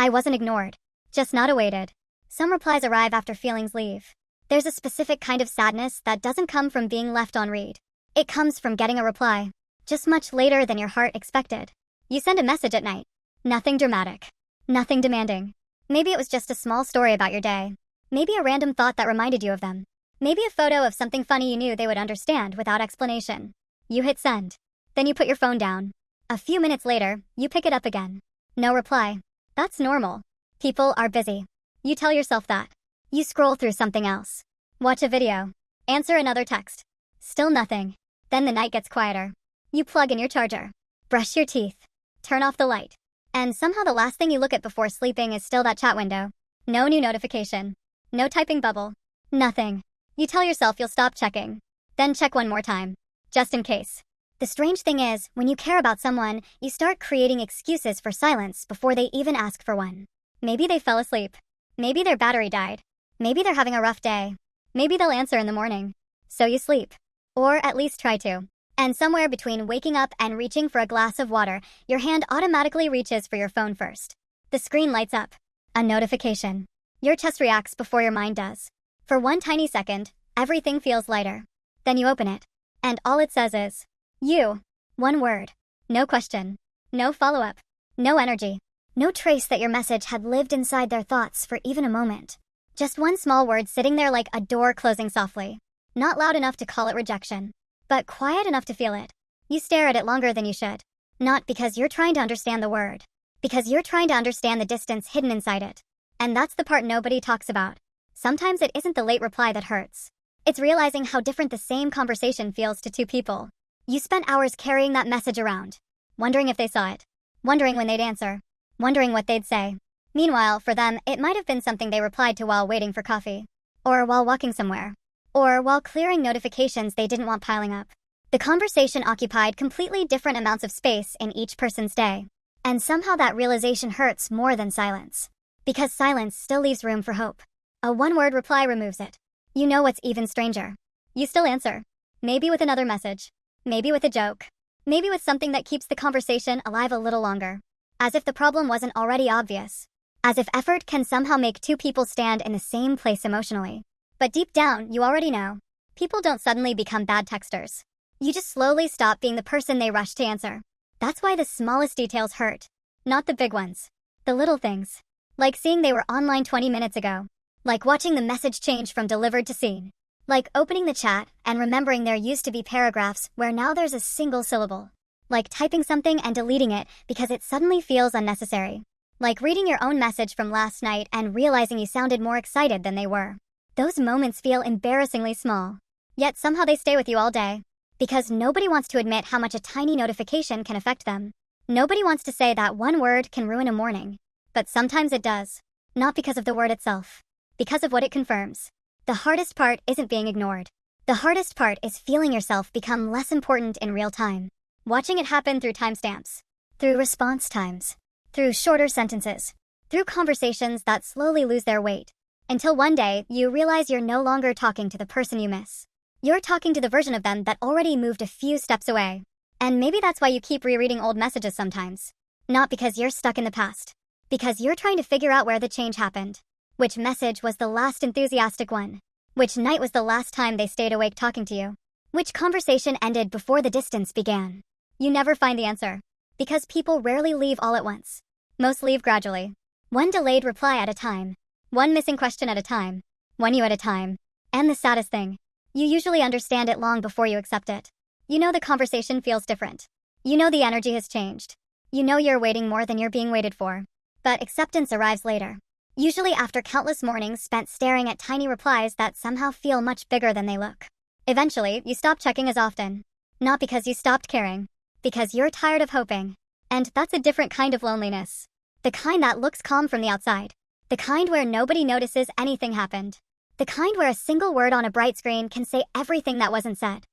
I wasn't ignored. Just not awaited. Some replies arrive after feelings leave. There's a specific kind of sadness that doesn't come from being left on read. It comes from getting a reply, just much later than your heart expected. You send a message at night. Nothing dramatic. Nothing demanding. Maybe it was just a small story about your day. Maybe a random thought that reminded you of them. Maybe a photo of something funny you knew they would understand without explanation. You hit send. Then you put your phone down. A few minutes later, you pick it up again. No reply. That's normal. People are busy. You tell yourself that. You scroll through something else. Watch a video. Answer another text. Still nothing. Then the night gets quieter. You plug in your charger. Brush your teeth. Turn off the light. And somehow the last thing you look at before sleeping is still that chat window. No new notification. No typing bubble. Nothing. You tell yourself you'll stop checking. Then check one more time. Just in case. The strange thing is, when you care about someone, you start creating excuses for silence before they even ask for one. Maybe they fell asleep. Maybe their battery died. Maybe they're having a rough day. Maybe they'll answer in the morning. So you sleep. Or at least try to. And somewhere between waking up and reaching for a glass of water, your hand automatically reaches for your phone first. The screen lights up. A notification. Your chest reacts before your mind does. For one tiny second, everything feels lighter. Then you open it. And all it says is, you. One word. No question. No follow-up. No energy. No trace that your message had lived inside their thoughts for even a moment. Just one small word sitting there like a door closing softly. Not loud enough to call it rejection, but quiet enough to feel it. You stare at it longer than you should. Not because you're trying to understand the word. Because you're trying to understand the distance hidden inside it. And that's the part nobody talks about. Sometimes it isn't the late reply that hurts. It's realizing how different the same conversation feels to two people. You spent hours carrying that message around. Wondering if they saw it. Wondering when they'd answer. Wondering what they'd say. Meanwhile, for them, it might have been something they replied to while waiting for coffee. Or while walking somewhere. Or while clearing notifications they didn't want piling up. The conversation occupied completely different amounts of space in each person's day. And somehow that realization hurts more than silence. Because silence still leaves room for hope. A one-word reply removes it. You know what's even stranger. You still answer. Maybe with another message. Maybe with a joke. Maybe with something that keeps the conversation alive a little longer. As if the problem wasn't already obvious. As if effort can somehow make two people stand in the same place emotionally. But deep down, you already know. People don't suddenly become bad texters. You just slowly stop being the person they rush to answer. That's why the smallest details hurt. Not the big ones. The little things. Like seeing they were online 20 minutes ago. Like watching the message change from delivered to seen. Like opening the chat and remembering there used to be paragraphs where now there's a single syllable. Like typing something and deleting it because it suddenly feels unnecessary. Like reading your own message from last night and realizing you sounded more excited than they were. Those moments feel embarrassingly small. Yet somehow they stay with you all day. Because nobody wants to admit how much a tiny notification can affect them. Nobody wants to say that one word can ruin a morning. But sometimes it does. Not because of the word itself. Because of what it confirms. The hardest part isn't being ignored. The hardest part is feeling yourself become less important in real time. Watching it happen through timestamps. Through response times. Through shorter sentences. Through conversations that slowly lose their weight. Until one day, you realize you're no longer talking to the person you miss. You're talking to the version of them that already moved a few steps away. And maybe that's why you keep rereading old messages sometimes. Not because you're stuck in the past. Because you're trying to figure out where the change happened. Which message was the last enthusiastic one? Which night was the last time they stayed awake talking to you? Which conversation ended before the distance began? You never find the answer. Because people rarely leave all at once. Most leave gradually. One delayed reply at a time. One missing question at a time. One you at a time. And the saddest thing. You usually understand it long before you accept it. You know the conversation feels different. You know the energy has changed. You know you're waiting more than you're being waited for. But acceptance arrives later. Usually after countless mornings spent staring at tiny replies that somehow feel much bigger than they look. Eventually, you stop checking as often. Not because you stopped caring. Because you're tired of hoping. And that's a different kind of loneliness. The kind that looks calm from the outside. The kind where nobody notices anything happened. The kind where a single word on a bright screen can say everything that wasn't said.